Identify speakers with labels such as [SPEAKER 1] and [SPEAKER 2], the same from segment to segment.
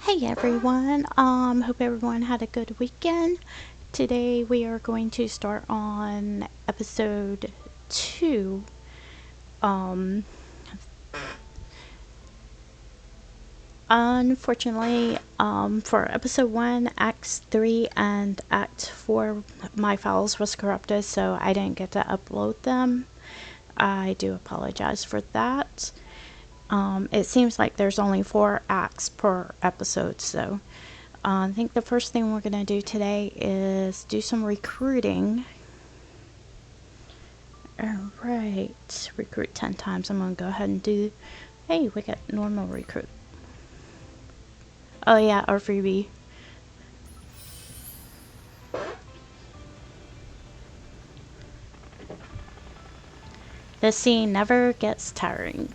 [SPEAKER 1] Hey everyone, hope everyone had a good weekend. Today we are going to start on episode 2. Um, Unfortunately, for episode 1, Act 3, and Act 4, my files was corrupted, so I didn't get to upload them. I do apologize for that. It seems like there's only 4 acts per episode, so I think the first thing we're going to do today is do some recruiting. Alright, recruit 10 times. I'm going to go ahead and do... Hey, we got normal recruit. Oh yeah, our freebie. This scene never gets tiring.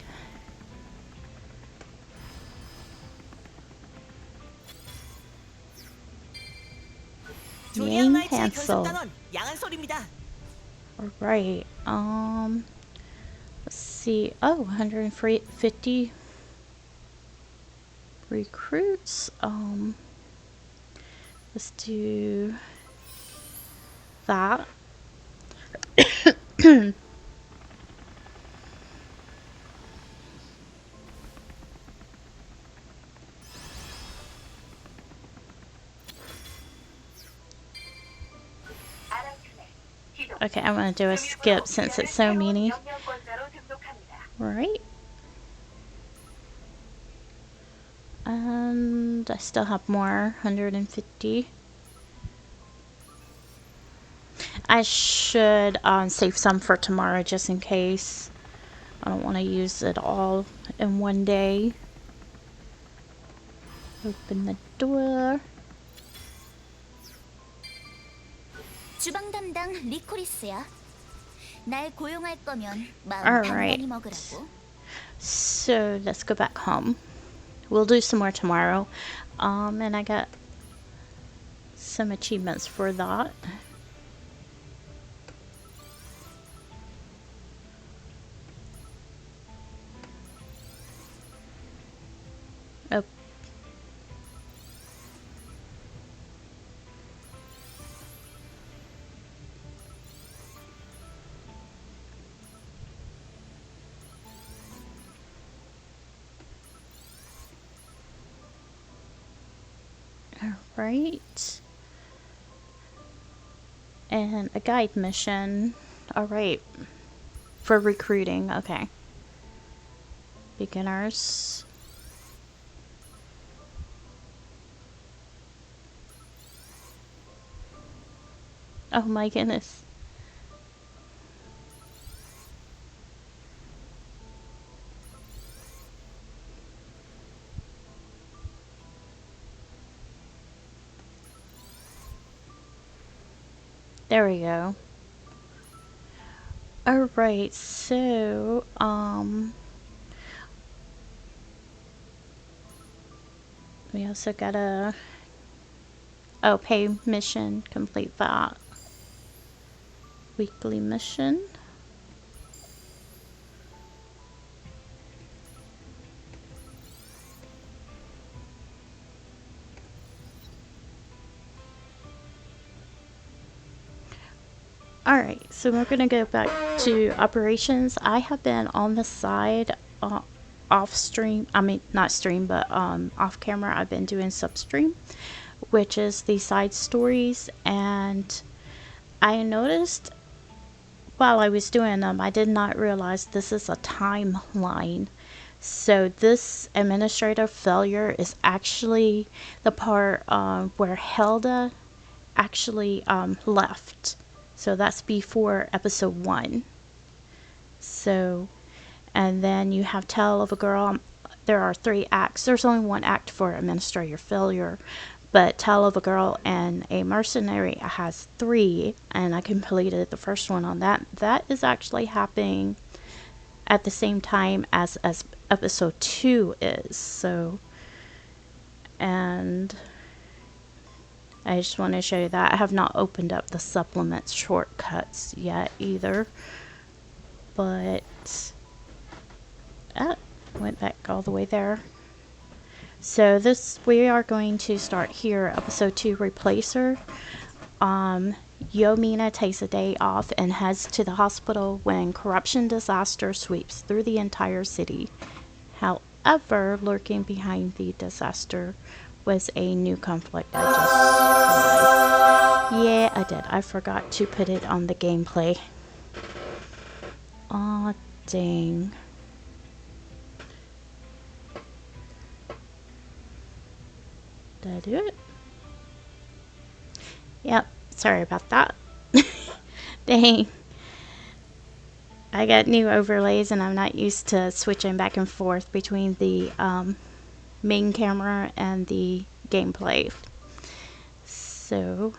[SPEAKER 1] Name cancel. Alright, let's see. Oh, 150 recruits. Let's do that. Okay, I'm gonna do a skip since it's so many. Right. And I still have more, 150. I should save some for tomorrow just in case. I don't want to use it all in one day. Open the door.
[SPEAKER 2] 주방 담당 리코리스야. 날 고용할 거면 마음
[SPEAKER 1] Alright.
[SPEAKER 2] 단단히 먹으라고.
[SPEAKER 1] So let's go back home. We'll do some more tomorrow. And I got some achievements for that. Oh. Alright. And a guide mission. Alright. For recruiting, okay. Beginners. Oh my goodness. There we go. Alright, so, we also got a, pay mission, complete that. Weekly mission. Alright, so we're gonna go back to operations. I have been on the side, off stream, I mean, not stream, but off camera, I've been doing substream, which is the side stories, and I noticed while I was doing them, I did not realize this is a timeline. So this administrative failure is actually the part where Helda actually left. So that's before episode 1. So, and then you have Tale of a Girl. There are 3 acts. There's only 1 act for administrator failure, but Tale of a Girl and a Mercenary has 3, and I completed the first one on that. That is actually happening at the same time as episode 2 is. So, and I just want to show you that. I have not opened up the supplements shortcuts yet either. But went back all the way there. So we are going to start here, episode 2, Replacer. Yomina takes a day off and heads to the hospital when corruption disaster sweeps through the entire city. However, lurking behind the disaster was a new conflict. I just realized. Yeah, I did. I forgot to put it on the gameplay. Aw, dang. Did I do it? Yep, sorry about that. Dang. I got new overlays and I'm not used to switching back and forth between the main camera and the gameplay. So,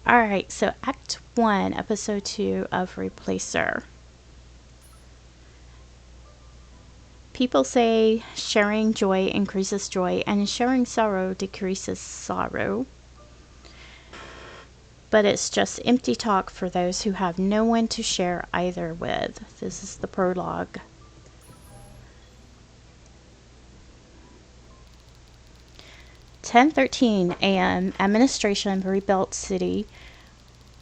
[SPEAKER 1] alright, so Act 1, Episode 2 of Replacer. People say sharing joy increases joy and sharing sorrow decreases sorrow. But it's just empty talk for those who have no one to share either with. This is the prologue. "10:13 a.m. Administration rebuilt city.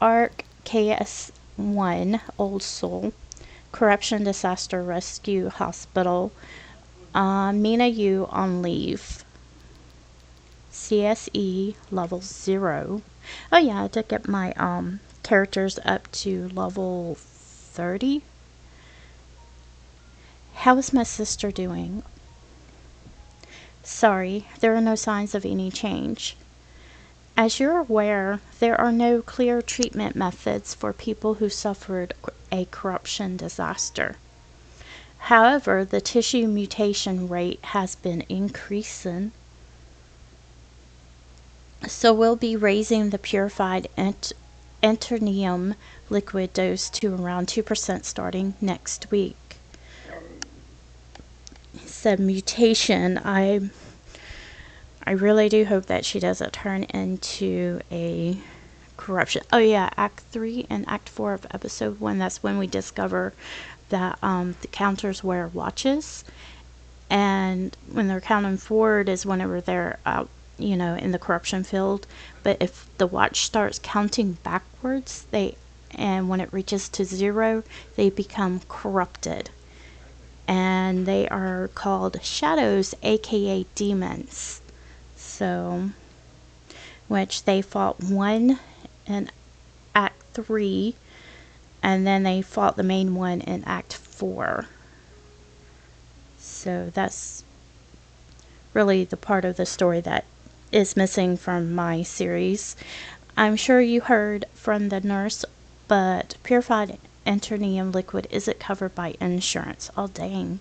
[SPEAKER 1] ARC KS1 Old Soul. Corruption Disaster Rescue Hospital. Mina Yu on leave. CSE level 0. Oh yeah, I did get my characters up to level 30. How is my sister doing? Sorry, there are no signs of any change. As you're aware, there are no clear treatment methods for people who suffered a corruption disaster. However, the tissue mutation rate has been increasing. So we'll be raising the purified enternium liquid dose to around 2% starting next week." Said mutation. I really do hope that she doesn't turn into a corruption. Oh yeah, Act 3 and Act 4 of Episode 1, that's when we discover that the counters wear watches. And when they're counting forward is whenever they're out, in the corruption field. But if the watch starts counting backwards, and when it reaches to 0, they become corrupted. And they are called shadows, aka demons. So, which they fought one in Act 3, and then they fought the main one in Act 4. So that's really the part of the story that is missing from my series. I'm sure you heard from the nurse, but purified enternium liquid isn't covered by insurance. Oh dang.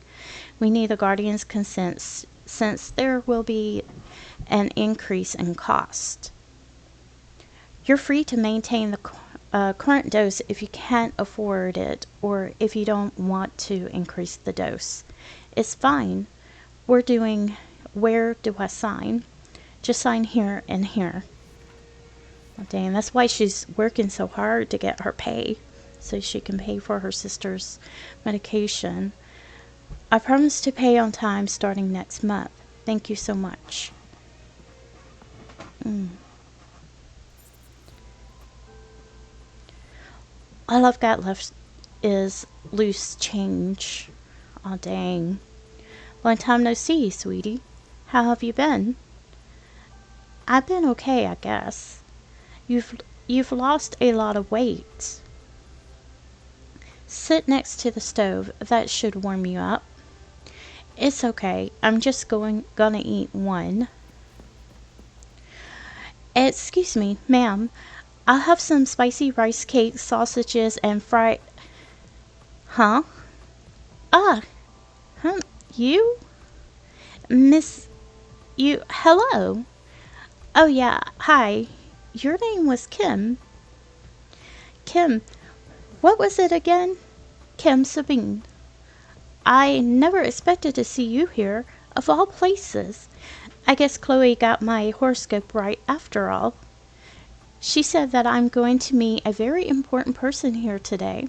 [SPEAKER 1] We need the Guardian's consent since there will be an increase in cost. You're free to maintain the current dose if you can't afford it or if you don't want to increase the dose. It's fine. Where do I sign? Just sign here and here. Oh, dang, that's why she's working so hard to get her pay, so she can pay for her sister's medication. I promise to pay on time starting next month. Thank you so much. All I've got left is loose change. Aw, dang. Long time no see, sweetie. How have you been? I've been okay, I guess. You've lost a lot of weight. Sit next to the stove. That should warm you up. It's okay. I'm just gonna eat one. Excuse me, ma'am. I'll have some spicy rice cakes, sausages, and fried... Huh? Ah! Huh? You? Miss... You... Hello? Oh yeah, hi. Your name was Kim. Kim. What was it again? Kim Sabine. I never expected to see you here, of all places. I guess Chloe got my horoscope right after all. She said that I'm going to meet a very important person here today.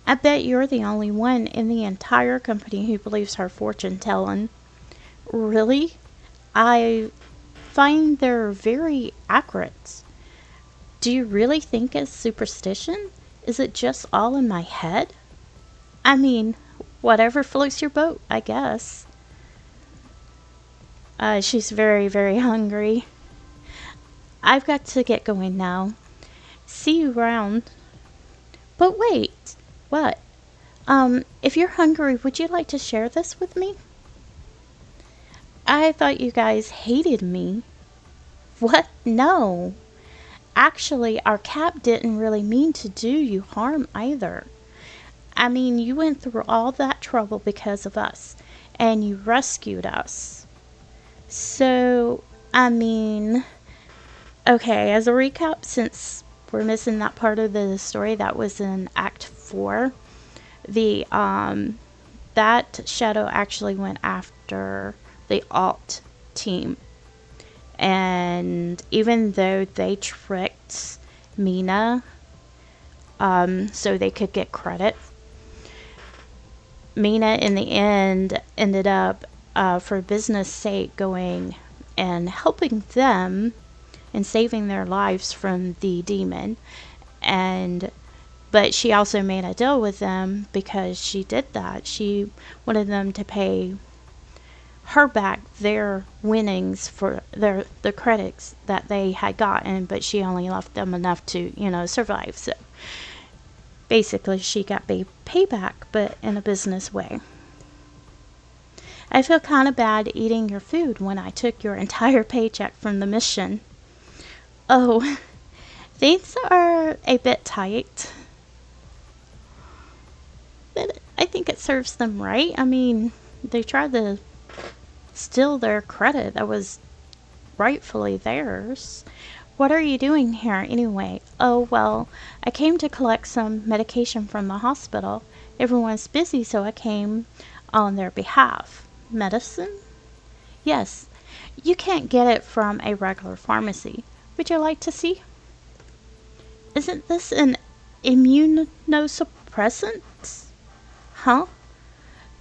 [SPEAKER 1] I bet you're the only one in the entire company who believes her fortune telling. Really? I find they're very accurate. Do you really think it's superstition? Is it just all in my head? I mean, whatever floats your boat, I guess. She's very, very hungry. I've got to get going now. See you around. But wait, what? If you're hungry, would you like to share this with me? I thought you guys hated me. What? No. Actually, our cap didn't really mean to do you harm either. I mean, you went through all that trouble because of us, and you rescued us. So, I mean, okay, as a recap, since we're missing that part of the story that was in Act 4, the that Shadow actually went after the alt team, and even though they tricked Mina so they could get credit, Mina in the end ended up for business sake going and helping them and saving their lives from the demon. And but she also made a deal with them because she did that. She wanted them to pay her back their winnings for the credits that they had gotten, but she only left them enough to, survive. So basically she got payback, but in a business way. I feel kind of bad eating your food when I took your entire paycheck from the mission. Oh, things are a bit tight. But I think it serves them right. I mean, they tried to steal their credit that was rightfully theirs. What are you doing here anyway? Oh, well, I came to collect some medication from the hospital. Everyone's busy, so I came on their behalf. Medicine? Yes. You can't get it from a regular pharmacy. Would you like to see? Isn't this an immunosuppressant? Huh?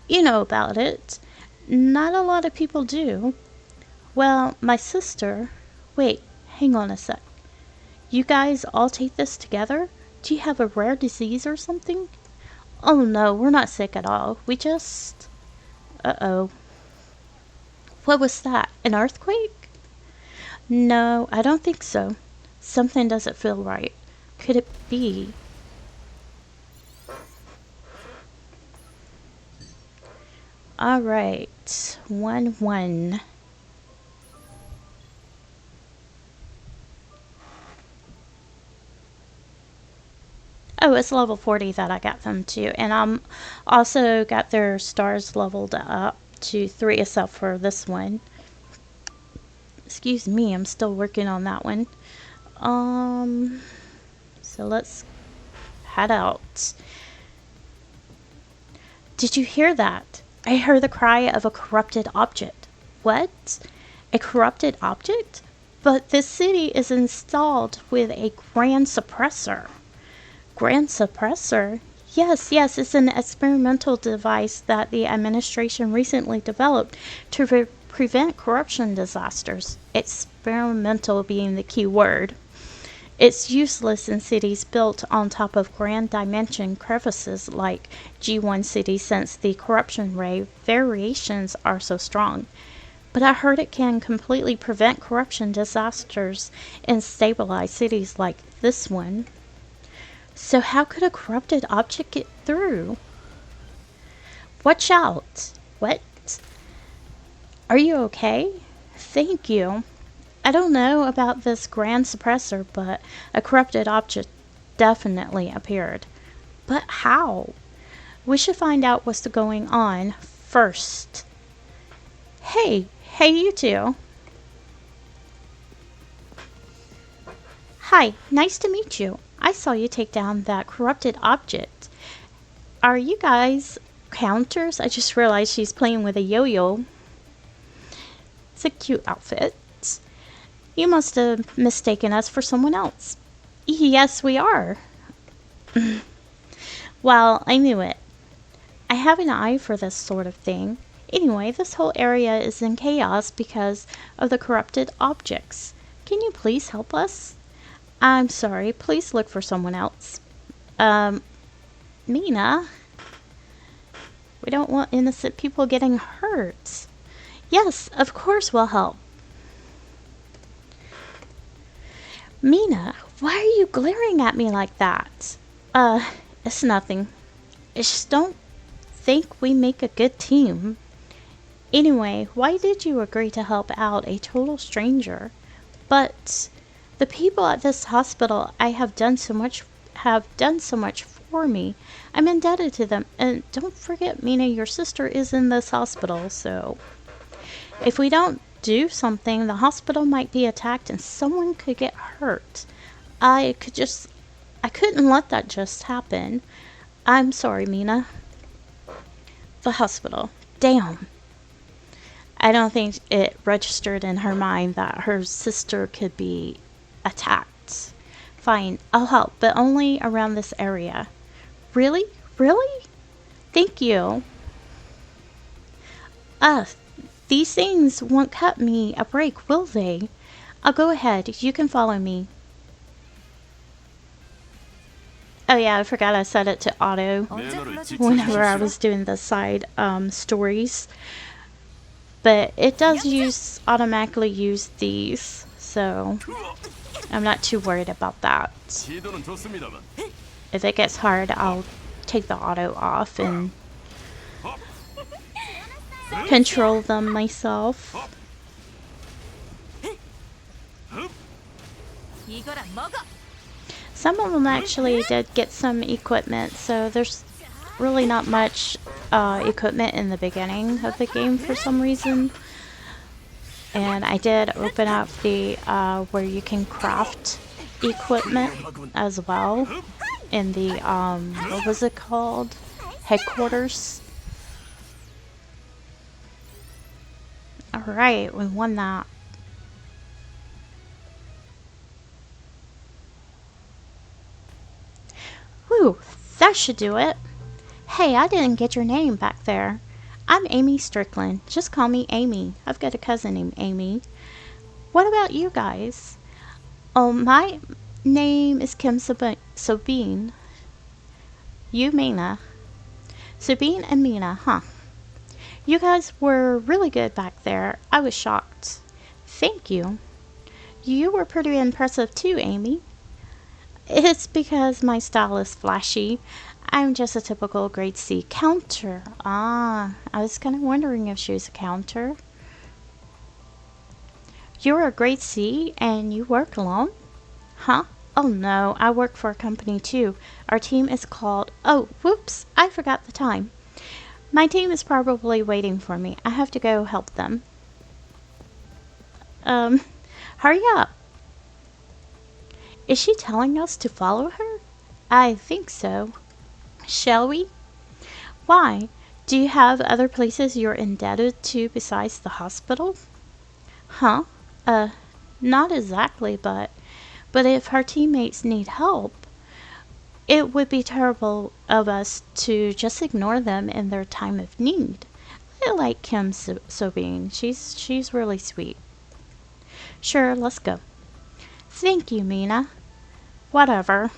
[SPEAKER 1] You know about it. Not a lot of people do. Well, my sister... Wait, hang on a sec. You guys all take this together? Do you have a rare disease or something? Oh no, we're not sick at all. We just... Uh-oh. What was that? An earthquake? No, I don't think so. Something doesn't feel right. Could it be? Alright. 1-1. Oh, it's level 40 that I got them to. And I'm also got their stars leveled up to 3 except for this one. Excuse me, I'm still working on that one. So let's head out. Did you hear that? I heard the cry of a corrupted object. What? A corrupted object? But this city is installed with a grand suppressor. Grand suppressor? Yes, it's an experimental device that the administration recently developed to prevent corruption disasters. Experimental being the key word. It's useless in cities built on top of grand dimension crevices like G1 City since the corruption ray variations are so strong. But I heard it can completely prevent corruption disasters in stabilized cities like this one. So how could a corrupted object get through? Watch out! What? Are you okay? Thank you. I don't know about this grand suppressor, but a corrupted object definitely appeared. But how? We should find out what's going on first. Hey you two. Hi, nice to meet you. I saw you take down that corrupted object. Are you guys counters? I just realized she's playing with a yo-yo. It's a cute outfit. You must have mistaken us for someone else. Yes, we are. Well, I knew it. I have an eye for this sort of thing. Anyway, this whole area is in chaos because of the corrupted objects. Can you please help us? I'm sorry, please look for someone else. Mina? We don't want innocent people getting hurt. Yes, of course we'll help. Mina, why are you glaring at me like that? It's nothing. I just don't think we make a good team. Anyway, why did you agree to help out a total stranger? But the people at this hospital I have done so much for me. I'm indebted to them. And don't forget, Mina, your sister is in this hospital, so if we don't do something, the hospital might be attacked and someone could get hurt. I couldn't let that just happen. I'm sorry, Mina. The hospital. Damn. I don't think it registered in her mind that her sister could be attacked. Fine, I'll help, but only around this area. Really? Really? Thank you. These things won't cut me a break, will they? I'll go ahead. You can follow me. Oh yeah, I forgot I set it to auto whenever I was doing the side stories. But it does automatically use these, so I'm not too worried about that. If it gets hard, I'll take the auto off and control them myself. Some of them actually did get some equipment, so there's really not much equipment in the beginning of the game for some reason. And I did open up the where you can craft equipment as well in the what was it called? Headquarters. Alright, we won that. Whew, that should do it. Hey, I didn't get your name back there. I'm Amy Strickland. Just call me Amy. I've got a cousin named Amy. What about you guys? Oh, my name is Kim Sabine. You, Mina. Sabine and Mina, huh? You guys were really good back there. I was shocked. Thank you. You were pretty impressive too, Amy. It's because my style is flashy. I'm just a typical grade C counter. Ah, I was kind of wondering if she was a counter. You're a grade C and you work alone? Huh? Oh no, I work for a company too. Our team is called... Oh, whoops, I forgot the time. My team is probably waiting for me. I have to go help them. Hurry up. Is she telling us to follow her? I think so. Shall we? Why? Do you have other places you're indebted to besides the hospital? Huh? Not exactly, but if her teammates need help, it would be terrible of us to just ignore them in their time of need. I like Kim Sobine. She's really sweet. Sure, let's go. Thank you, Mina. Whatever.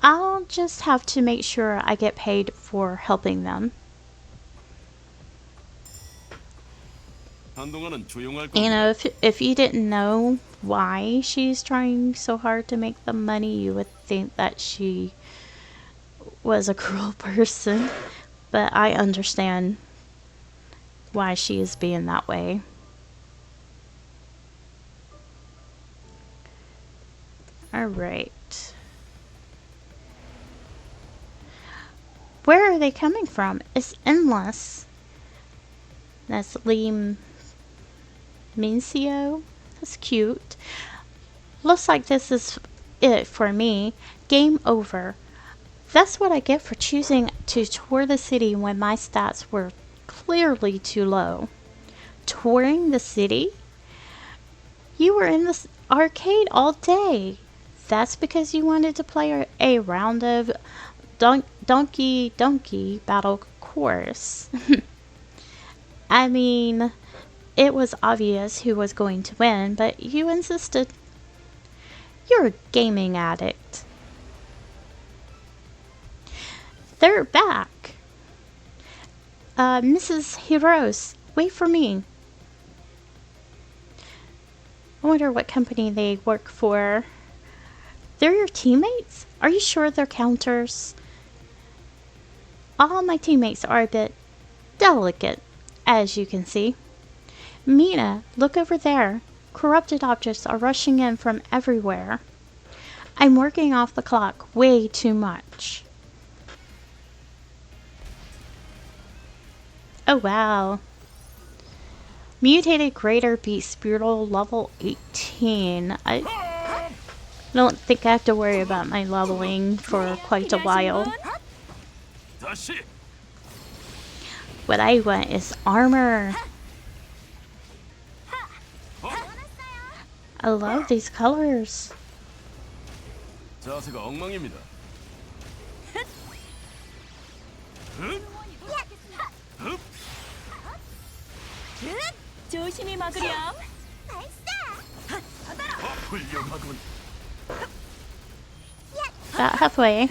[SPEAKER 1] I'll just have to make sure I get paid for helping them. You know, if you didn't know why she's trying so hard to make the money, you would think that she was a cruel person. But I understand why she is being that way. Alright. Where are they coming from? It's endless. That's Lee Mincio. That's cute. Looks like this is it for me. Game over. That's what I get for choosing to tour the city when my stats were clearly too low. Touring the city? You were in this arcade all day. That's because you wanted to play a round of donkey battle course. I mean, it was obvious who was going to win, but you insisted. You're a gaming addict. They're back. Mrs. Hiros, wait for me. I wonder what company they work for. They're your teammates? Are you sure they're counters? All my teammates are a bit delicate, as you can see. Mina, look over there. Corrupted objects are rushing in from everywhere. I'm working off the clock way too much. Oh wow. Mutated Greater Beast Brutal level 18. I don't think I have to worry about my leveling for quite a while. What I want is armor. I love these colors.
[SPEAKER 3] 자세가 엉망입니다.
[SPEAKER 2] 조심히 막으렴.
[SPEAKER 3] 훌륭하군.
[SPEAKER 1] About halfway.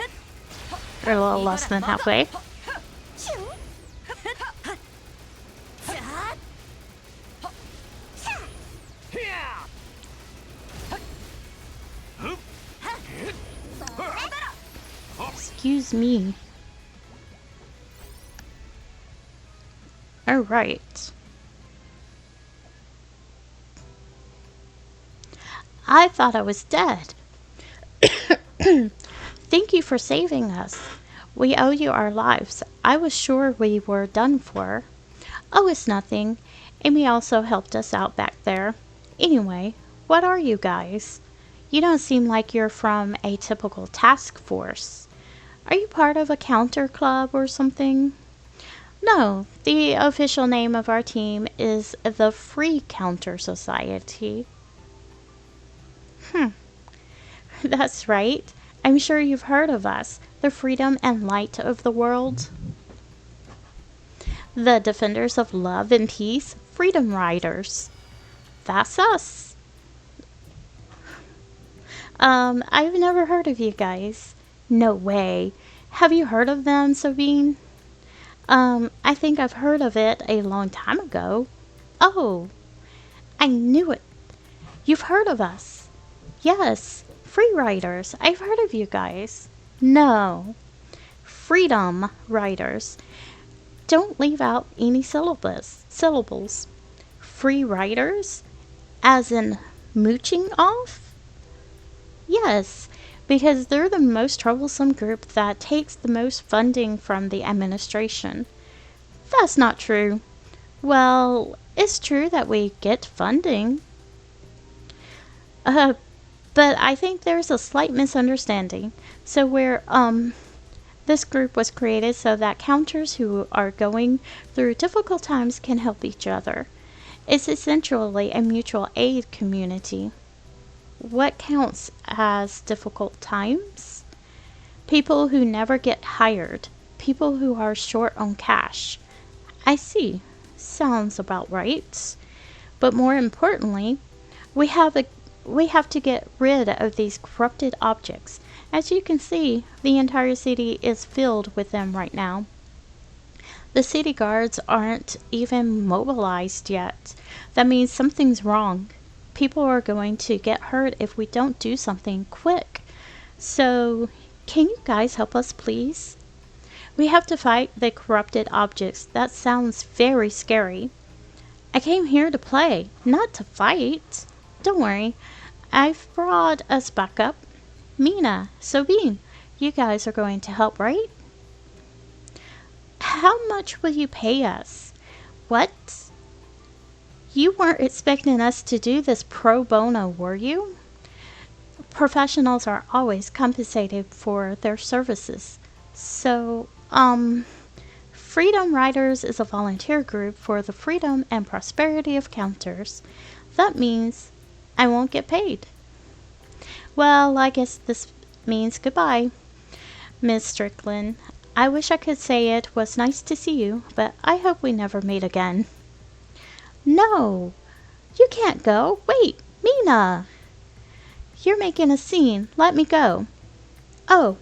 [SPEAKER 1] Or a little less than halfway. Excuse me. Alright. I thought I was dead. Thank you for saving us. We owe you our lives. I was sure we were done for. Oh, it's nothing. Amy also helped us out back there. Anyway, what are you guys? You don't seem like you're from a typical task force. Are you part of a counter club or something? No, the official name of our team is the Free Counter Society. That's right. I'm sure you've heard of us, the freedom and light of the world. The defenders of love and peace, freedom riders. That's us. I've never heard of you guys. No way. Have you heard of them, Sabine? I think I've heard of it a long time ago. Oh, I knew it. You've heard of us. Yes, free riders. I've heard of you guys. No, freedom riders. Don't leave out any syllables. Free riders? As in mooching off? Yes, because they're the most troublesome group that takes the most funding from the administration. That's not true. Well, it's true that we get funding. But I think there's a slight misunderstanding. So this group was created so that counters who are going through difficult times can help each other. It's essentially a mutual aid community. What counts as difficult times? People who never get hired. People who are short on cash. I see. Sounds about right. But more importantly, we have to get rid of these corrupted objects. As you can see, the entire city is filled with them right now. The city guards aren't even mobilized yet. That means something's wrong. People are going to get hurt if we don't do something quick. So, can you guys help us, please? We have to fight the corrupted objects. That sounds very scary. I came here to play, not to fight. Don't worry, I've brought us back up. Mina, Sabine, you guys are going to help, right? How much will you pay us? What? You weren't expecting us to do this pro bono, were you? Professionals are always compensated for their services. So, Freedom Riders is a volunteer group for the freedom and prosperity of counters. That means I won't get paid. Well, I guess this means goodbye. Miss Strickland. I wish I could say it was nice to see you, but I hope we never meet again. No, you can't go. Wait, Mina. You're making a scene. Let me go. Oh,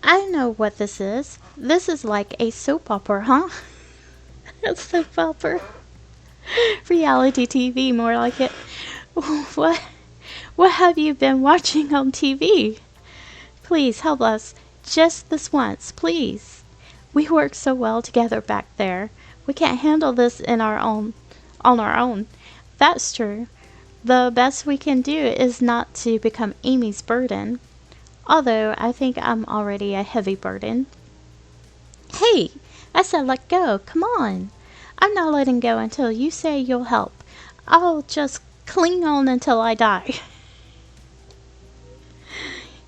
[SPEAKER 1] I know what this is. This is like a soap opera, huh? A soap opera. Reality TV, more like it. What? What have you been watching on TV? Please help us. Just this once, please. We worked so well together back there. We can't handle this on our own. That's true. The best we can do is not to become Amy's burden. Although I think I'm already a heavy burden. Hey, I said let go. Come on. I'm not letting go until you say you'll help. I'll just cling on until I die.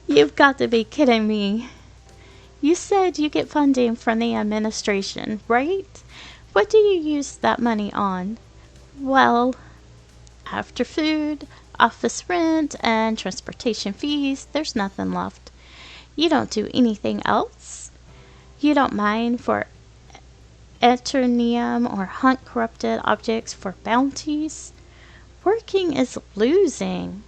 [SPEAKER 1] You've got to be kidding me. You said you get funding from the administration, right? What do you use that money on? Well, after food, office rent, and transportation fees, there's nothing left. You don't do anything else? You don't mine for eternium or hunt corrupted objects for bounties? Working is losing.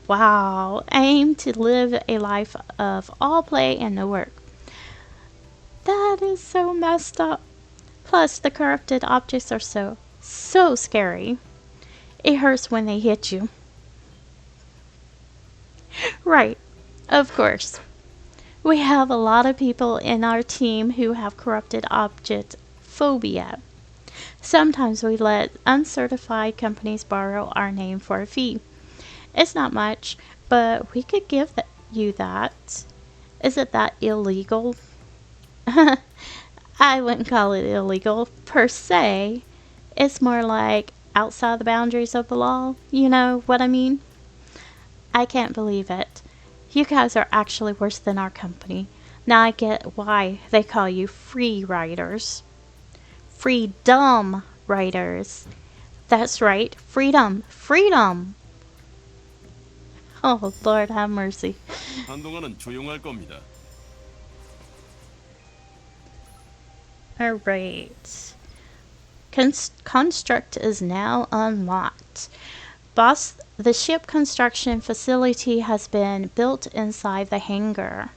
[SPEAKER 1] Wow, aim to live a life of all play and no work. That is so messed up. Plus, the corrupted objects are so scary. It hurts when they hit you. Right, of course. We have a lot of people in our team who have corrupted object phobia. Sometimes we let uncertified companies borrow our name for a fee. It's not much, but we could give you that. Is it that illegal? I wouldn't call it illegal per se. It's more like outside the boundaries of the law. You know what I mean? I can't believe it. You guys are actually worse than our company. Now I get why they call you free riders. Freedom riders. That's right. Freedom. Freedom. Oh, Lord have mercy.
[SPEAKER 3] 한동안은 조용할 겁니다.
[SPEAKER 1] Alright. Construct is now unlocked. Boss, the ship construction facility has been built inside the hangar.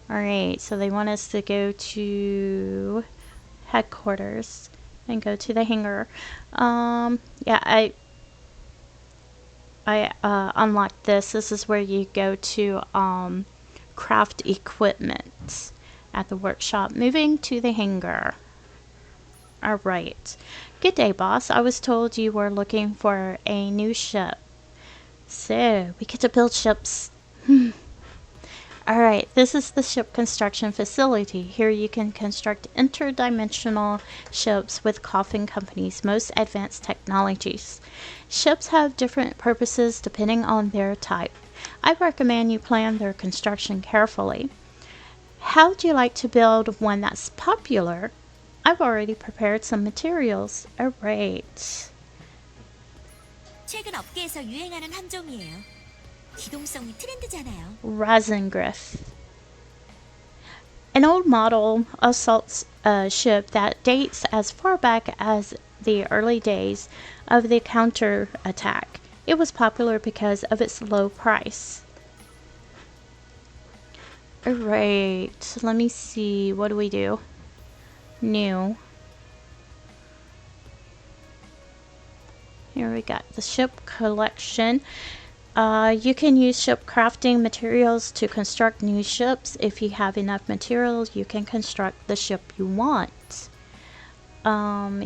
[SPEAKER 1] Alright, so they want us to go to headquarters and go to the hangar. Yeah, I unlocked this. This is where you go to craft equipment at the workshop. Moving to the hangar. Alright. Good day, boss. I was told you were looking for a new ship. So, we get to build ships. Alright, this is the ship construction facility. Here you can construct interdimensional ships with Coffin Company's most advanced technologies. Ships have different purposes depending on their type. I recommend you plan their construction carefully. How would you like to build one that's popular? I've already prepared some materials. Alright.
[SPEAKER 2] 최근 업계에서 유행하는 함정이에요. 기동성이 트렌드잖아요.
[SPEAKER 1] Razengriff. An old model assault ship that dates as far back as the early days of the CounteR attack. It was popular because of its low price. Alright, let me see. What do we do? New. Here we got the ship collection. You can use ship crafting materials to construct new ships. If you have enough materials, you can construct the ship you want.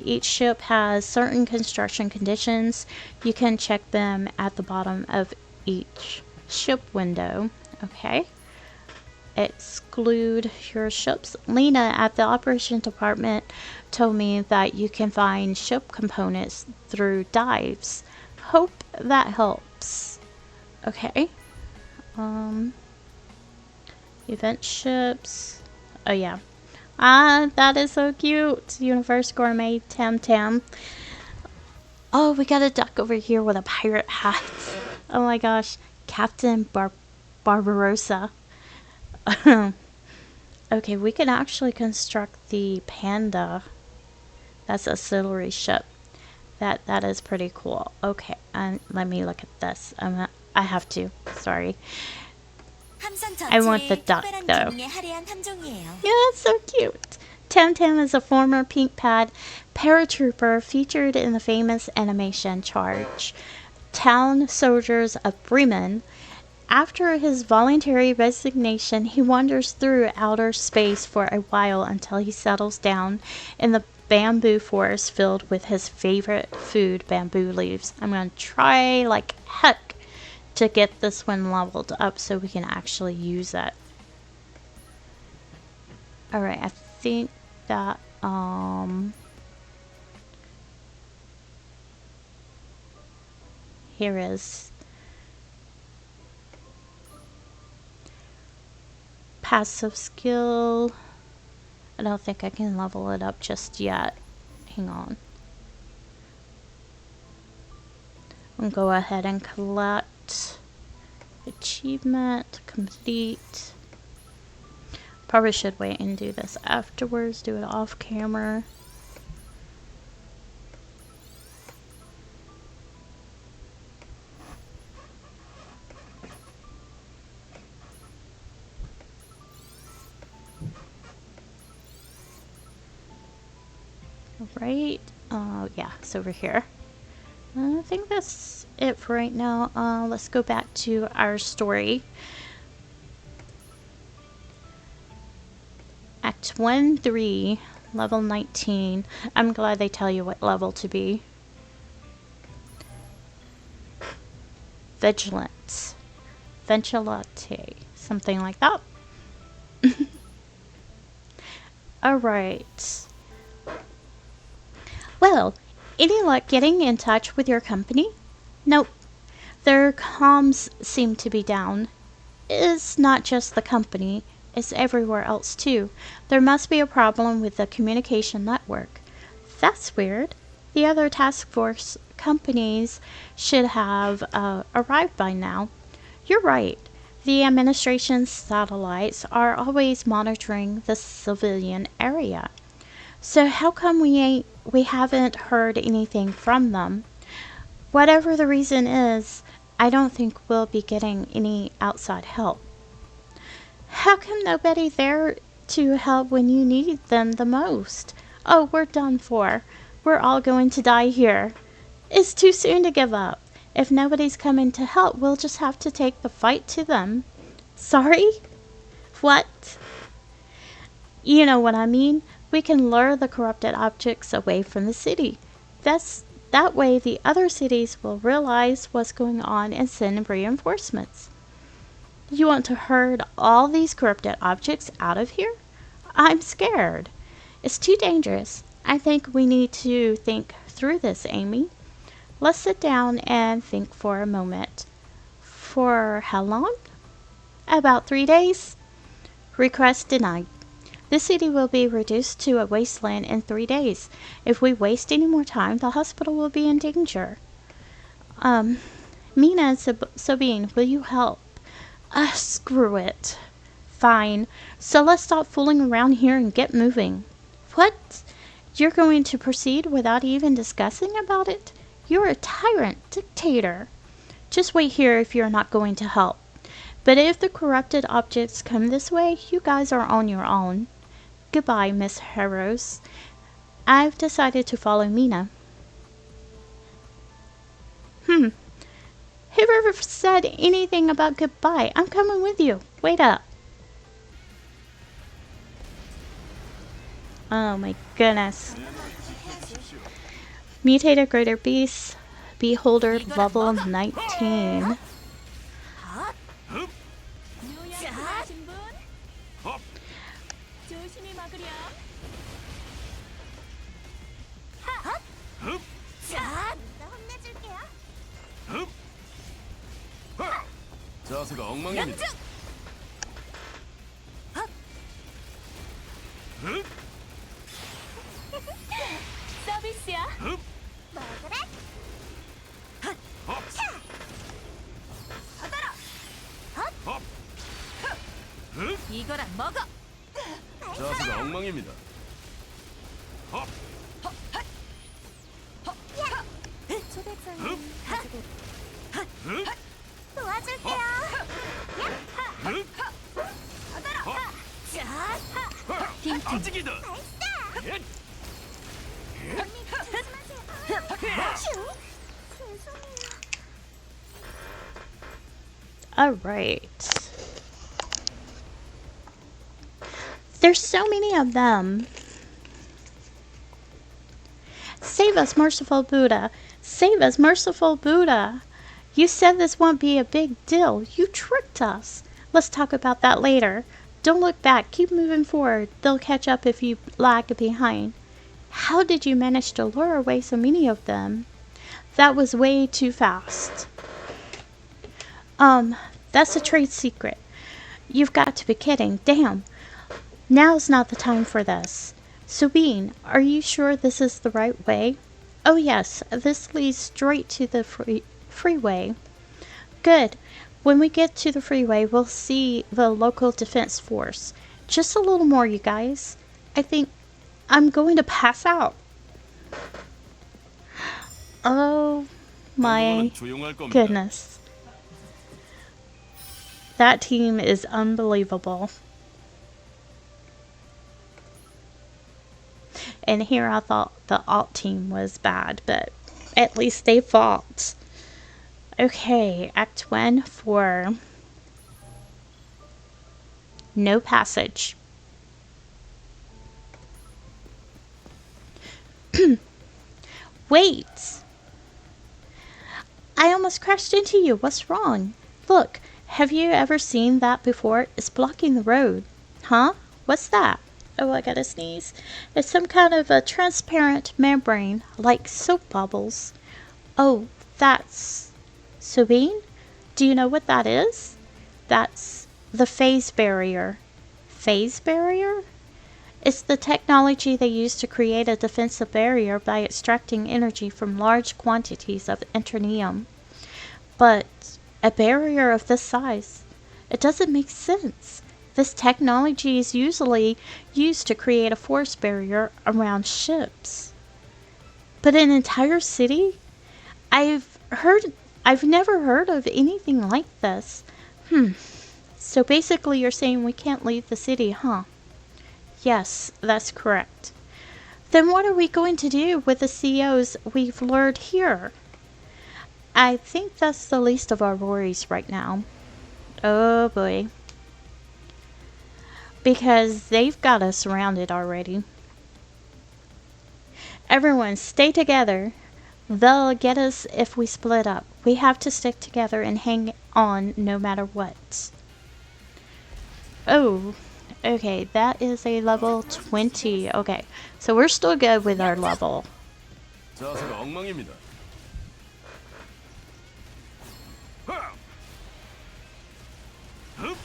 [SPEAKER 1] Each ship has certain construction conditions. You can check them at the bottom of each ship window. Okay. Exclude your ships. Lena at the operations department told me that you can find ship components through dives. Hope that helps. Okay. Event ships. Oh yeah. Ah, that is so cute. Universe Gourmet Tam Tam. Oh, we got a duck over here with a pirate hat. Oh my gosh. Captain Barbarossa. Okay, we can actually construct the panda. That's a auxiliary ship. That is pretty cool. Okay, and let me look at this. I have to. Sorry.
[SPEAKER 2] 함선
[SPEAKER 1] I want the
[SPEAKER 2] 전체에
[SPEAKER 1] duck,
[SPEAKER 2] 특별한
[SPEAKER 1] though.
[SPEAKER 2] 기능에 할애한 탐정이에요.
[SPEAKER 1] Yeah, that's so cute. Tam Tam is a former pink pad paratrooper featured in the famous animation Charge. Town soldiers of Bremen. After his voluntary resignation, he wanders through outer space for a while until he settles down in the bamboo forest filled with his favorite food, bamboo leaves. I'm going to try like heck to get this one leveled up so we can actually use it. Alright, I think that, here is passive skill. I don't think I can level it up just yet. Hang on. I'll go ahead and collect achievement, complete. Probably should wait and do this afterwards, do it off camera. Right, yeah, it's over here. I think that's it for right now. Let's go back to our story. Act 1, 3, level 19. I'm glad they tell you what level to be. Vigilance. Vigilante. Something like that. Alright. Well, any luck getting in touch with your company? Nope. Their comms seem to be down. It's not just the company, it's everywhere else too. There must be a problem with the communication network. That's weird. The other task force companies should have arrived by now. You're right. The administration's satellites are always monitoring the civilian area. So how come we haven't heard anything from them? Whatever the reason is, I don't think we'll be getting any outside help. How come nobody there to help when you need them the most? Oh, we're done for. We're all going to die here. It's too soon to give up. If nobody's coming to help, we'll just have to take the fight to them. Sorry? What? You know what I mean. We can lure the corrupted objects away from the city. That way the other cities will realize what's going on and send reinforcements. You want to herd all these corrupted objects out of here? I'm scared. It's too dangerous. I think we need to think through this, Amy. Let's sit down and think for a moment. For how long? About 3 days. Request denied. The city will be reduced to a wasteland in 3 days. If we waste any more time, the hospital will be in danger. Mina and Sabine, will you help? Screw it. Fine. So let's stop fooling around here and get moving. What? You're going to proceed without even discussing about it? You're a tyrant dictator. Just wait here if you're not going to help. But if the corrupted objects come this way, you guys are on your own. Goodbye, Miss Harrows. I've decided to follow Mina. Whoever said anything about goodbye? I'm coming with you. Wait up. Oh my goodness. Mutated Greater Beast. Beholder level 19.
[SPEAKER 2] 조심히 막으렴. 혼내줄게요.
[SPEAKER 3] 자세가 엉망입니다.
[SPEAKER 2] 서비스야. 먹으래? 받아라. 이거랑 먹어.
[SPEAKER 3] 엉망입니다. 헉!
[SPEAKER 2] 초대장은 가지고
[SPEAKER 3] 흑!
[SPEAKER 2] 도와줄게요.
[SPEAKER 3] 아직이다. 예!
[SPEAKER 1] Alright. There's so many of them. Save us, merciful Buddha. Save us, merciful Buddha. You said this won't be a big deal. You tricked us. Let's talk about that later. Don't look back. Keep moving forward. They'll catch up if you lag behind. How did you manage to lure away so many of them? That was way too fast. That's a trade secret. You've got to be kidding. Damn. Now's not the time for this. Subin, are you sure this is the right way? Oh yes, this leads straight to the freeway. Good. When we get to the freeway, we'll see the local defense force. Just a little more, you guys. I think I'm going to pass out. Oh my
[SPEAKER 3] 조용할 겁니다.
[SPEAKER 1] goodness. That team is unbelievable. And here I thought the alt team was bad, but at least they fought. Okay, Act 1 for no passage. Wait! I almost crashed into you. What's wrong? Look, have you ever seen that before? It's blocking the road. Huh? What's that? Oh, I gotta sneeze. It's some kind of a transparent membrane, like soap bubbles. Oh, that's... Subin? Do you know what that is? That's the phase barrier. Phase barrier? It's the technology they use to create a defensive barrier by extracting energy from large quantities of enternium. But a barrier of this size, it doesn't make sense. This technology is usually used to create a force barrier around ships. But an entire city? I've never heard of anything like this. So basically you're saying we can't leave the city, huh? Yes, that's correct. Then what are we going to do with the COs we've lured here? I think that's the least of our worries right now. Oh boy. Because they've got us surrounded already. Everyone stay together. They'll get us if we split up. We have to stick together and hang on no matter what. Oh, okay, that is a level 20. Okay, so we're still good with our level.
[SPEAKER 3] 자세가 엉망입니다. 하! 흡!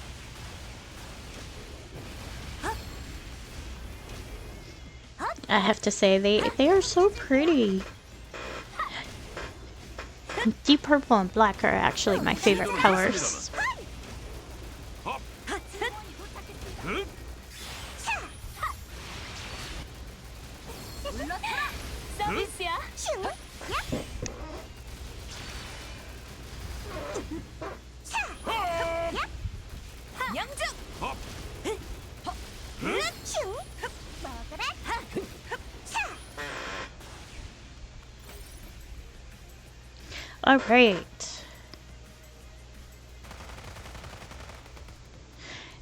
[SPEAKER 1] I have to say, they are so pretty. Deep purple and black are actually my favorite colors.
[SPEAKER 3] 흡!
[SPEAKER 2] 서비스야. 영주.
[SPEAKER 3] 헉!
[SPEAKER 1] Alright.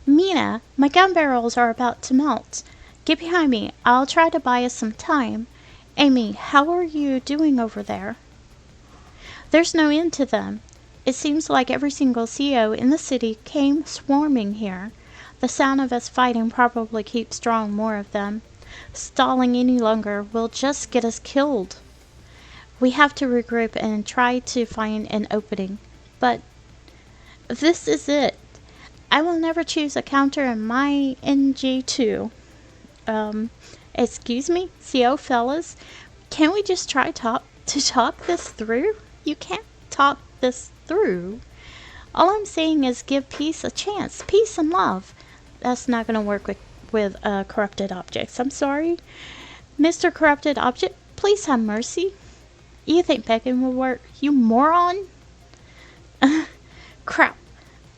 [SPEAKER 1] Mina, my gun barrels are about to melt. Get behind me. I'll try to buy us some time. Amy, how are you doing over there? There's no end to them. It seems like every single CO in the city came swarming here. The sound of us fighting probably keeps drawing more of them. Stalling any longer will just get us killed. We have to regroup and try to find an opening. But this is it. I will never choose a counter in my NG2. Excuse me, CO fellas, can we just try to talk this through? You can't talk this through. All I'm saying is give peace a chance. Peace and love. That's not going to work with corrupted objects. I'm sorry. Mr. Corrupted Object, please have mercy. You think begging will work, you moron? Crap.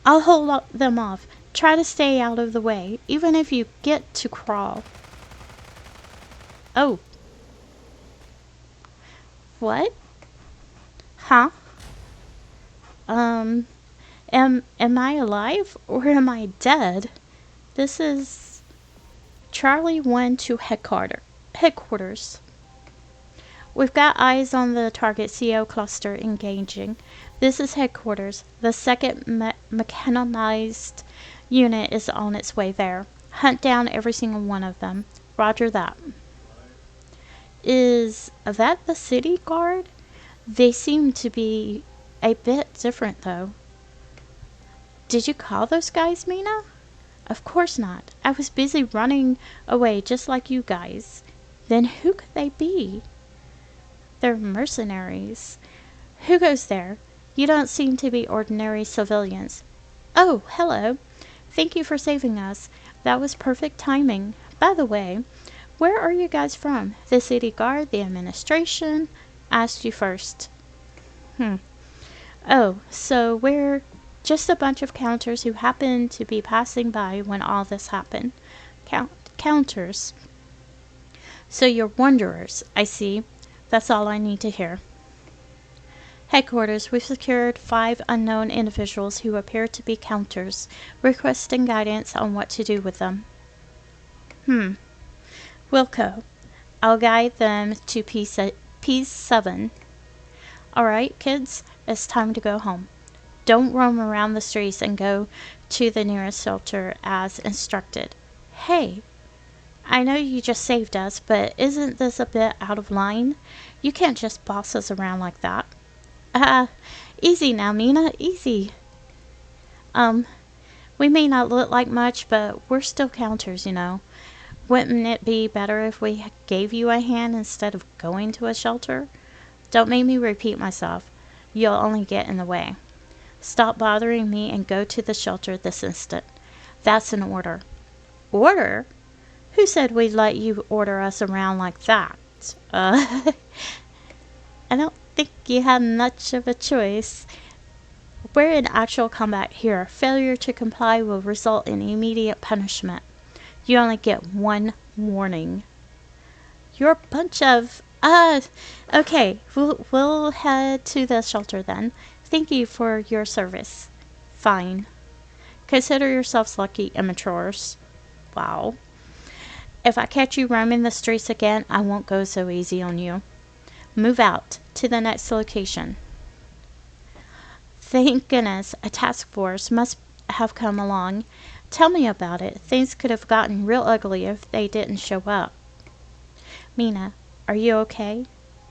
[SPEAKER 1] I'll hold them off. Try to stay out of the way, even if you get to crawl. Oh. What? Huh? Am I alive or am I dead? This is Charlie 1 to headquarters. We've got eyes on the target CO cluster engaging. This is headquarters. The second mechanized unit is on its way there. Hunt down every single one of them. Roger that. Is that the city guard? They seem to be a bit different though. Did you call those guys, Mina? Of course not. I was busy running away just like you guys. Then who could they be? They're mercenaries. Who goes there? You don't seem to be ordinary civilians. Oh, hello. Thank you for saving us. That was perfect timing. By the way, where are you guys from? The city guard, the administration? Asked you first. Oh, so we're just a bunch of counters who happened to be passing by when all this happened. Counters. So you're wanderers, I see. That's all I need to hear. Headquarters, we've secured 5 unknown individuals who appear to be counters, requesting guidance on what to do with them. Wilco. I'll guide them to P7. Alright, kids, it's time to go home. Don't roam around the streets and go to the nearest shelter as instructed. Hey, I know you just saved us, but isn't this a bit out of line? You can't just boss us around like that. Easy now, Mina, easy. We may not look like much, but we're still counters, you know. Wouldn't it be better if we gave you a hand instead of going to a shelter? Don't make me repeat myself. You'll only get in the way. Stop bothering me and go to the shelter this instant. That's an order. Order? Who said we'd let you order us around like that? I don't think you have much of a choice. We're in actual combat here. Failure to comply will result in immediate punishment. You only get 1 warning. You're a bunch of... okay. We'll head to the shelter then. Thank you for your service. Fine. Consider yourselves lucky, immatures. Wow. If I catch you roaming the streets again, I won't go so easy on you. Move out to the next location. Thank goodness a task force must have come along. Tell me about it. Things could have gotten real ugly if they didn't show up. Mina, are you okay?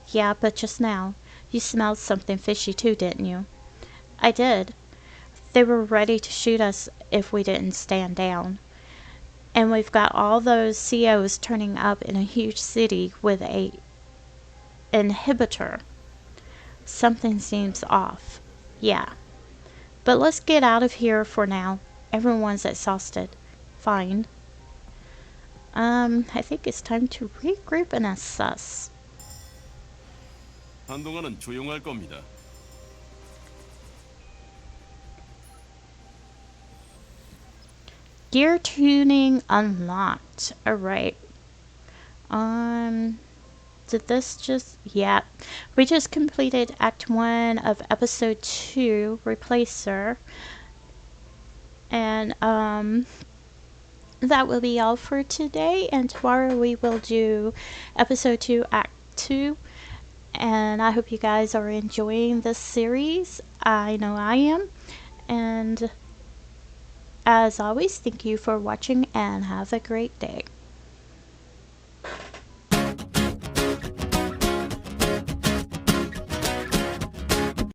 [SPEAKER 1] Yeah, but just now. You smelled something fishy too, didn't you? I did. They were ready to shoot us if we didn't stand down. And we've got all those COs turning up in a huge city with a inhibitor. Something seems off. Yeah. But let's get out of here for now. Everyone's exhausted. Fine. I think it's time to regroup and assess.
[SPEAKER 3] 한동안은 조용할 겁니다.
[SPEAKER 1] Gear tuning unlocked. Alright. Did this just... Yeah. We just completed Act 1 of Episode 2, Replacer. And, that will be all for today. And tomorrow we will do Episode 2, Act 2. And I hope you guys are enjoying this series. I know I am. And... as always, thank you for watching and have a great day.